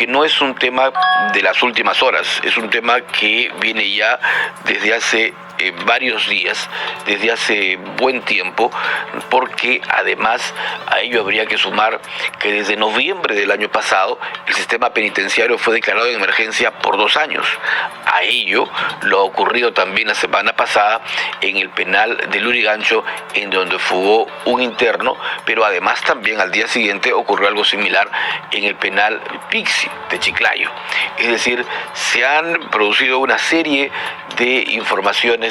porque no es un tema de las últimas horas, es un tema que viene ya desde hace varios días, desde hace buen tiempo, porque además a ello habría que sumar que desde noviembre del año pasado el sistema penitenciario fue declarado en emergencia por 2 años. A ello lo ocurrido también la semana pasada en el penal de Lurigancho, en donde fugó un interno, pero además también al día siguiente ocurrió algo similar en el penal Pixi de Chiclayo. Es decir, se han producido una serie de informaciones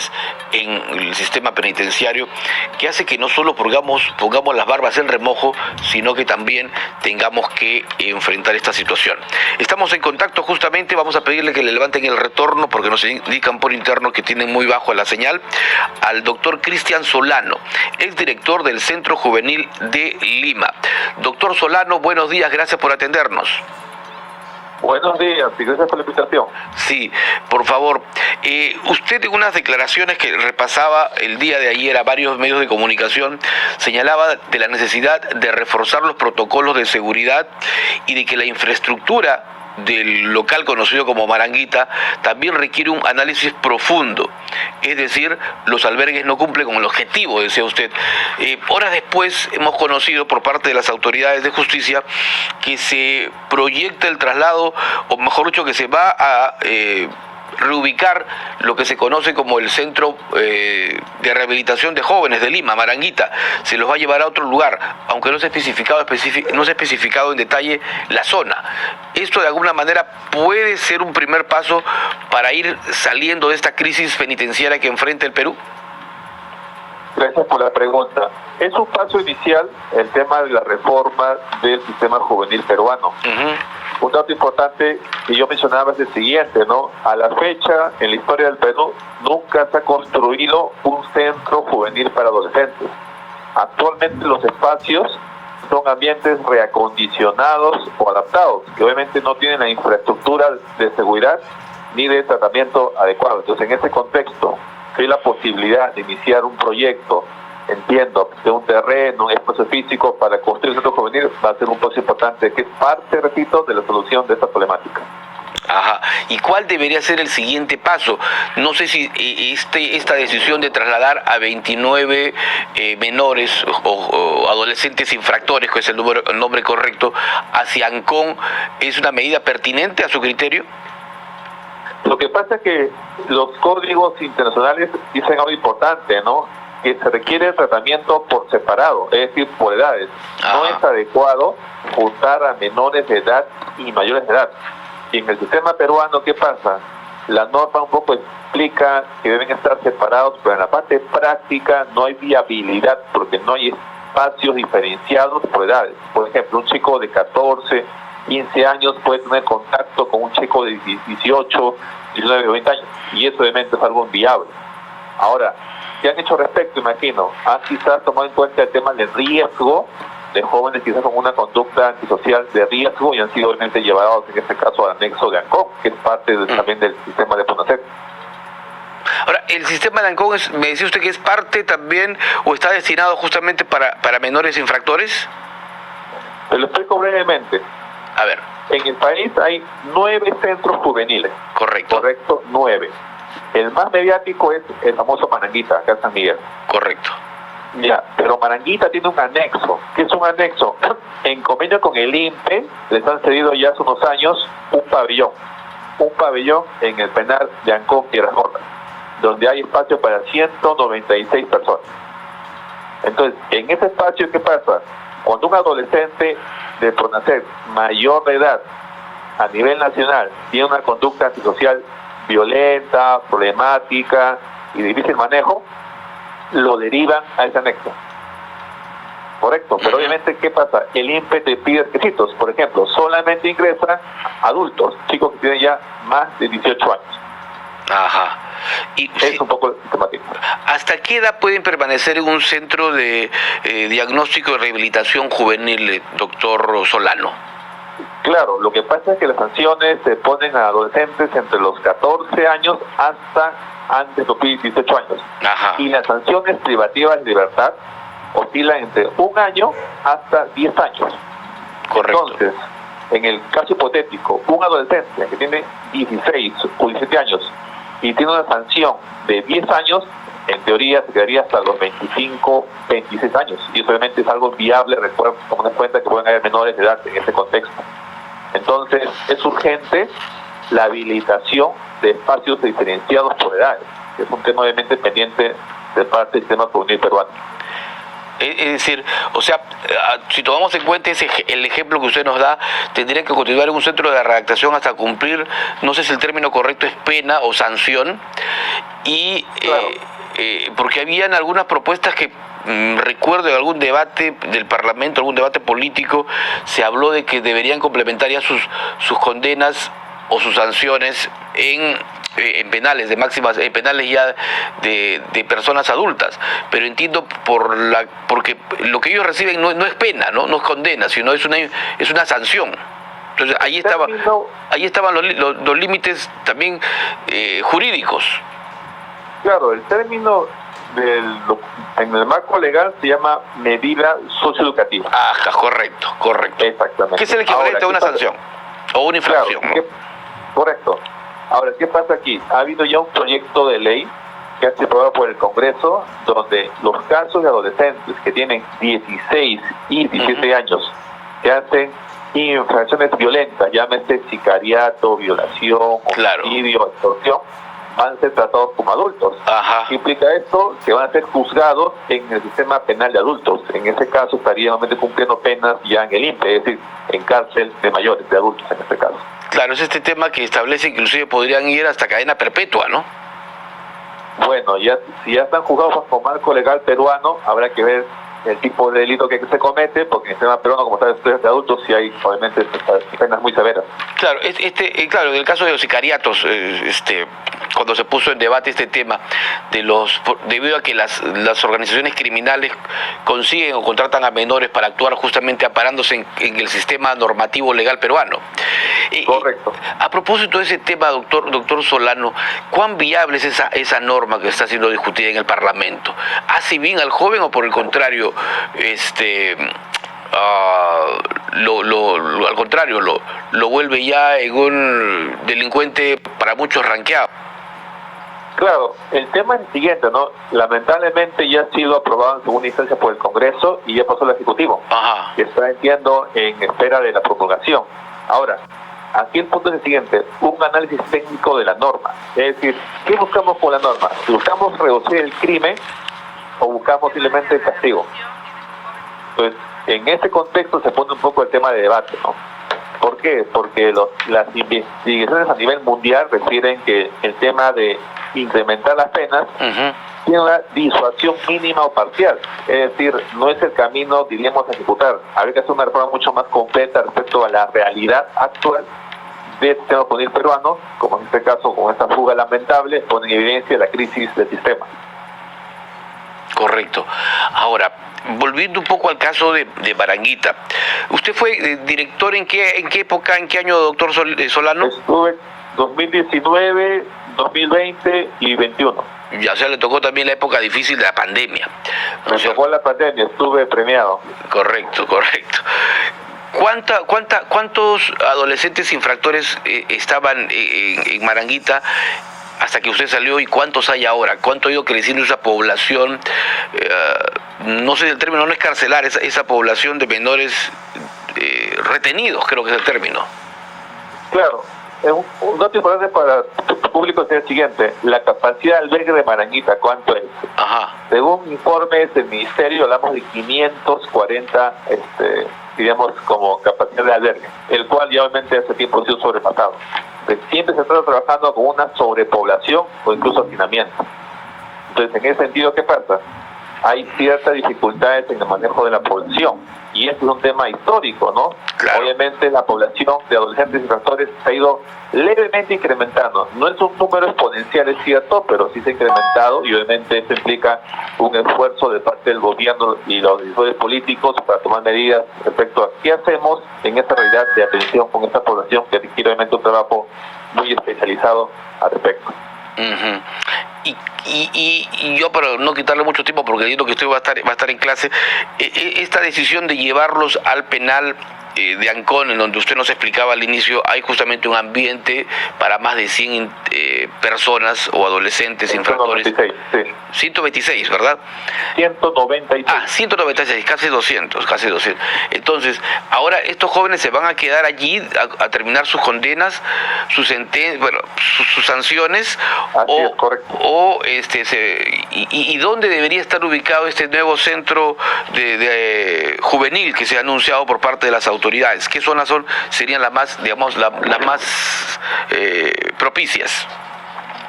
en el sistema penitenciario que hace que no solo pongamos las barbas en remojo, sino que también tengamos que enfrentar esta situación. Estamos en contacto justamente, vamos a pedirle que le levanten el retorno porque nos indican por interno que tienen muy bajo la señal, al doctor Cristian Solano, exdirector del Centro Juvenil de Lima. Doctor Solano, buenos días, gracias por atendernos. Buenos días y gracias por la invitación. Sí, por favor. Usted en unas declaraciones que repasaba el día de ayer a varios medios de comunicación señalaba de la necesidad de reforzar los protocolos de seguridad y de que la infraestructura del local conocido como Maranguita también requiere un análisis profundo, es decir, los albergues no cumplen con el objetivo, decía usted. Horas después hemos conocido por parte de las autoridades de justicia que se proyecta el traslado, o mejor dicho, que se va a reubicar lo que se conoce como el Centro de Rehabilitación de Jóvenes de Lima, Maranguita. Se los va a llevar a otro lugar, aunque no se ha especificado en detalle la zona. Esto de alguna manera puede ser un primer paso para ir saliendo de esta crisis penitenciaria que enfrenta el Perú. Gracias por la pregunta. Es un paso inicial el tema de la reforma del sistema juvenil peruano. Un dato importante que yo mencionaba es el siguiente, ¿no? A la fecha, en la historia del Perú, nunca se ha construido un centro juvenil para adolescentes. Actualmente los espacios son ambientes reacondicionados o adaptados, que obviamente no tienen la infraestructura de seguridad ni de tratamiento adecuado. Entonces, en ese contexto, hay la posibilidad de iniciar un proyecto, entiendo, de un terreno, un espacio físico para construir un centro juvenil, va a ser un paso importante, que es parte, repito, de la solución de esta problemática. Ajá. ¿Y cuál debería ser el siguiente paso? No sé si esta decisión de trasladar a 29 menores o adolescentes infractores, que es el nombre correcto, hacia Ancón, ¿es una medida pertinente a su criterio? Lo que pasa es que los códigos internacionales dicen algo importante, ¿no? Que se requiere tratamiento por separado, es decir, por edades. No es adecuado juntar a menores de edad y mayores de edad. Y en el sistema peruano, ¿qué pasa? La norma un poco explica que deben estar separados, pero en la parte práctica no hay viabilidad porque no hay espacios diferenciados por edades. Por ejemplo, un chico de 14, 15 años puede tener contacto con un chico de 18, 19, 20 años, y eso obviamente es algo inviable. Ahora, ¿qué han hecho al respecto? Imagino, han quizás tomado en cuenta el tema del riesgo de jóvenes quizás con una conducta antisocial de riesgo y han sido obviamente llevados en este caso al anexo de Ancón, que es parte también del sistema de PONASET. Ahora, ¿el sistema de Ancón me decía usted que es parte también o está destinado justamente para menores infractores? Te lo explico brevemente. A ver. En el país hay 9 centros juveniles. Correcto. 9. El más mediático es el famoso Maranguita, acá en San Miguel. Correcto. Ya, pero Maranguita tiene un anexo. ¿Qué es un anexo? En convenio con el INPE, les han cedido ya hace unos años un pabellón en el penal de Ancón y Rajota, donde hay espacio para 196 personas. Entonces, en ese espacio, ¿qué pasa? Cuando un adolescente de PRONASET mayor de edad a nivel nacional tiene una conducta antisocial violenta, problemática y de difícil manejo, lo derivan a ese anexo. Correcto, pero obviamente, ¿qué pasa? El INPE te pide requisitos. Por ejemplo, solamente ingresan adultos, chicos que tienen ya más de 18 años. Ajá. Y es un poco sistemático. ¿Hasta qué edad pueden permanecer en un centro de diagnóstico y rehabilitación juvenil, doctor Solano? Claro, lo que pasa es que las sanciones se ponen a adolescentes entre los 14 años hasta antes de cumplir 18 años. Ajá. Y las sanciones privativas de libertad oscilan entre 1 año hasta 10 años. Correcto. Entonces, en el caso hipotético, un adolescente que tiene 16 o 17 años y tiene una sanción de 10 años, en teoría se quedaría hasta los 25, 26 años. Y eso obviamente es algo viable, recuerda, tomando en cuenta que pueden haber menores de edad en ese contexto. Entonces, es urgente la habilitación de espacios diferenciados por edades, que es un tema obviamente pendiente de parte del sistema comunitario peruano. Es decir, o sea, si tomamos en cuenta el ejemplo que usted nos da, tendría que continuar en un centro de redactación hasta cumplir, no sé si el término correcto es pena o sanción, y claro. Porque habían algunas propuestas que recuerdo en algún debate del Parlamento, algún debate político, se habló de que deberían complementar ya sus condenas o sus sanciones en penales de máximas, penales ya de personas adultas, pero entiendo porque lo que ellos reciben no es pena, no es condena, sino es una sanción. Entonces ahí estaban los límites también jurídicos. Claro, el término en el marco legal se llama medida socioeducativa. Ajá, correcto. Exactamente. ¿Qué es el equivalente a una sanción o una infracción? Claro, correcto. Ahora, ¿qué pasa aquí? Ha habido ya un proyecto de ley que ha sido aprobado por el Congreso, donde los casos de adolescentes que tienen 16 y 17 años, que hacen infracciones violentas, llámese sicariato, violación, homicidio, extorsión, van a ser tratados como adultos. Ajá. ¿Qué implica esto? Que van a ser juzgados en el sistema penal de adultos. En ese caso estarían cumpliendo penas ya en el INPE, es decir, en cárcel de mayores, de adultos en este caso. Claro, es este tema que establece que inclusive podrían ir hasta cadena perpetua, ¿no? Bueno, si ya están juzgados bajo marco legal peruano, habrá que ver el tipo de delito que se comete, porque en el sistema peruano, como sabes, de adultos sí hay obviamente penas muy severas. Claro, claro, en el caso de los sicariatos, cuando se puso en debate este tema debido a que las organizaciones criminales consiguen o contratan a menores para actuar justamente amparándose en el sistema normativo legal peruano. Correcto. A propósito de ese tema, doctor Solano, ¿cuán viable es esa norma que está siendo discutida en el Parlamento? ¿Hace bien al joven o por el contrario, al contrario, lo vuelve ya en un delincuente para muchos ranqueado? Claro, el tema es el siguiente, ¿no? Lamentablemente ya ha sido aprobado en segunda instancia por el Congreso y ya pasó al Ejecutivo. Ajá. Que está, entiendo, en espera de la promulgación. Ahora, aquí el punto es el siguiente, un análisis técnico de la norma. Es decir, ¿qué buscamos con la norma? ¿Buscamos reducir el crimen o buscamos simplemente el castigo? Entonces, en ese contexto se pone un poco el tema de debate, ¿no? ¿Por qué? Porque las investigaciones a nivel mundial refieren que el tema de incrementar las penas tiene una disuasión mínima o parcial. Es decir, no es el camino, diríamos, a ejecutar. Habría que hacer una reforma mucho más completa respecto a la realidad actual del sistema político peruano, como en este caso, con esta fuga lamentable, pone en evidencia la crisis del sistema. Correcto. Ahora, volviendo un poco al caso de Maranguita, ¿usted fue director en qué época, en qué año, doctor Solano? Estuve 2019, 2020 y 21. Ya, o sea, le tocó también la época difícil de la pandemia. Me tocó la pandemia, estuve premiado. Correcto. ¿Cuántos adolescentes infractores estaban en Maranguita hasta que usted salió y cuántos hay ahora? ¿Cuánto ha ido creciendo esa población? No sé el término, no es carcelar, esa población de menores retenidos, creo que es el término. Claro. Un dato importante para el público es el siguiente: la capacidad de albergue de Maranguita, ¿cuánto es? Ajá. Según informes del Ministerio, hablamos de 540, digamos, como capacidad de albergue, el cual ya obviamente hace tiempo ha sido sobrepasado. Entonces, siempre se está trabajando con una sobrepoblación o incluso hacinamiento. Entonces, en ese sentido, ¿qué pasa? Hay ciertas dificultades en el manejo de la población, y este es un tema histórico, ¿no? Claro. Obviamente la población de adolescentes infractores se ha ido levemente incrementando. No es un número exponencial, es cierto, pero sí se ha incrementado, y obviamente esto implica un esfuerzo de parte del gobierno y los decisores políticos para tomar medidas respecto a qué hacemos en esta realidad de atención con esta población que requiere obviamente un trabajo muy especializado al respecto. Uh-huh. Y yo, para no quitarle mucho tiempo, porque digo que usted va a estar en clase, esta decisión de llevarlos al penal de Ancón, en donde usted nos explicaba al inicio, hay justamente un ambiente para más de 100 personas o adolescentes infractores. 196, sí. 126, ¿verdad? 196. 196, casi 200. Entonces, ahora estos jóvenes se van a quedar allí a terminar sus condenas, sus sanciones, Así es, correcto. ¿Y dónde debería estar ubicado este nuevo centro de juvenil que se ha anunciado por parte de las autoridades? ¿Qué zonas serían las más, digamos, las más propicias?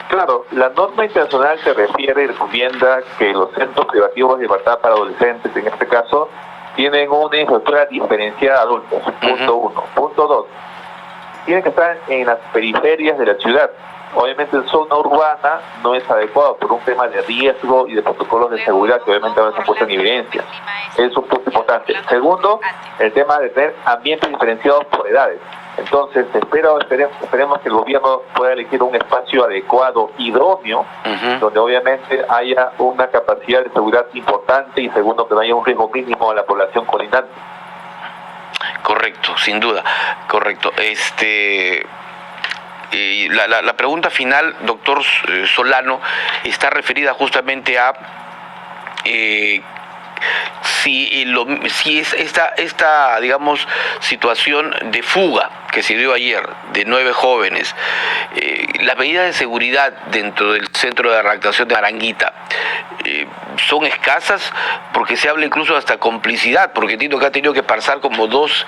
Claro, la norma internacional se refiere y recomienda que los centros privativos de libertad para adolescentes, en este caso, tienen una infraestructura diferenciada de adultos, punto uno. Punto dos, tienen que estar en las periferias de la ciudad. Obviamente en zona urbana no es adecuado por un tema de riesgo y de protocolos de seguridad que obviamente ahora se han puesto en evidencia. Es un punto importante. Segundo, el tema de tener ambientes diferenciados por edades. Entonces, esperemos que el gobierno pueda elegir un espacio adecuado, idóneo, donde obviamente haya una capacidad de seguridad importante y segundo, que no haya un riesgo mínimo a la población colindante. Correcto, sin duda, correcto. La pregunta final, doctor Solano, está referida justamente a si es esta digamos situación de fuga que se dio ayer de 9 jóvenes, las medidas de seguridad dentro del centro de reactación de Maranguita son escasas, porque se habla incluso hasta complicidad, porque entiendo que ha tenido que pasar como dos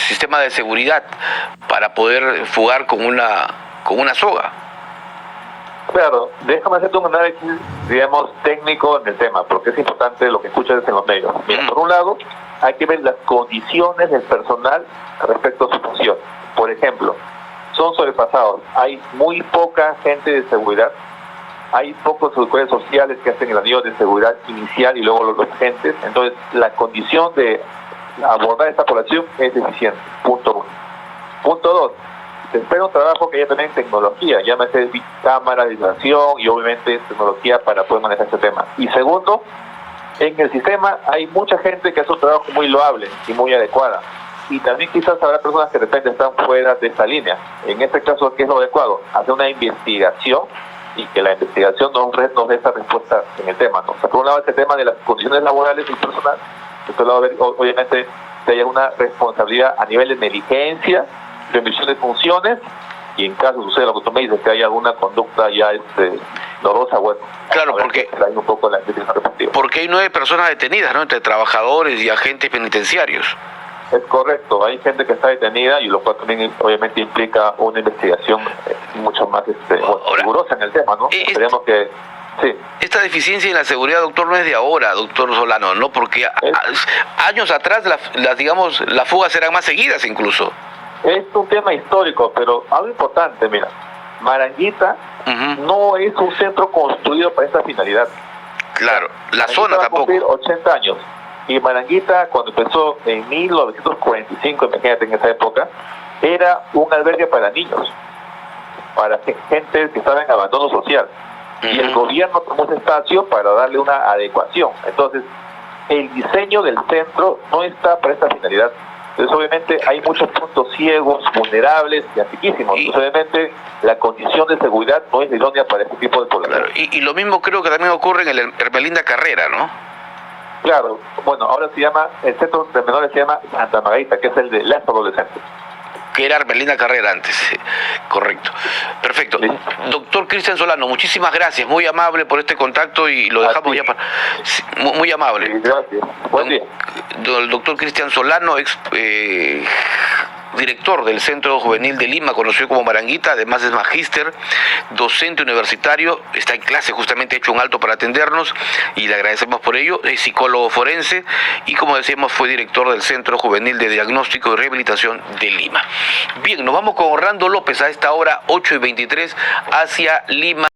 sistemas de seguridad para poder fugar con una soga. Claro, déjame hacerte un análisis, digamos, técnico en el tema, porque es importante lo que escuchas en los medios. Mira, por un lado, hay que ver las condiciones del personal respecto a su función. Por ejemplo, son sobrepasados, hay muy poca gente de seguridad, hay pocos seguridades sociales que hacen el anillo de seguridad inicial y luego los agentes, entonces la condición de abordar esta población es deficiente, punto uno. Punto dos, se espera un trabajo que haya también tecnología, llámese cámara de vibración y obviamente tecnología para poder manejar este tema. Y segundo, en el sistema hay mucha gente que hace un trabajo muy loable y muy adecuada. Y también quizás habrá personas que de repente están fuera de esta línea. En este caso, ¿qué es lo adecuado? Hacer una investigación y que la investigación nos dé esa respuesta en el tema, ¿no? O sea, por un lado, este tema de las condiciones laborales del personal, por otro lado, obviamente, que haya una responsabilidad a nivel de negligencia, remisión de funciones, y en caso suceda lo que tú me dices, que haya alguna conducta ya dolorosa, bueno, claro, porque hay un poco la porque hay 9 personas detenidas, ¿no?, entre trabajadores y agentes penitenciarios. Es correcto, hay gente que está detenida y lo cual también obviamente implica una investigación mucho más rigurosa en el tema, ¿no? Esperemos que sí. Esta deficiencia en la seguridad, doctor, no es de ahora, doctor Solano, ¿no? Porque años atrás las fugas eran más seguidas incluso. Es un tema histórico, pero algo importante, mira, Maranguita no es un centro construido para esta finalidad. Claro, la Maranguita zona va tampoco. A cumplir 80 años. Y Maranguita, cuando empezó en 1945, imagínate en esa época, era un albergue para niños, para gente que estaba en abandono social. Y el gobierno tomó ese espacio para darle una adecuación. Entonces, el diseño del centro no está para esta finalidad. Entonces, obviamente, hay muchos puntos ciegos, vulnerables y antiquísimos. Entonces, obviamente, la condición de seguridad no es idónea para este tipo de población. Claro. Y lo mismo creo que también ocurre en el Hermelinda Carrera, ¿no? Claro. Bueno, ahora el centro de menores se llama Santa Margarita, que es el de las adolescentes. Que era Hermelinda Carrera antes, correcto. Perfecto. Sí. Doctor Cristian Solano, muchísimas gracias, muy amable por este contacto y lo dejamos ya para... Muy amable. Sí, gracias. Buen día. El doctor Cristian Solano, director del Centro Juvenil de Lima, conocido como Maranguita, además es magíster, docente universitario, está en clase, justamente ha hecho un alto para atendernos y le agradecemos por ello, es psicólogo forense y, como decíamos, fue director del Centro Juvenil de Diagnóstico y Rehabilitación de Lima. Bien, nos vamos con Orlando López a esta hora 8:23 hacia Lima.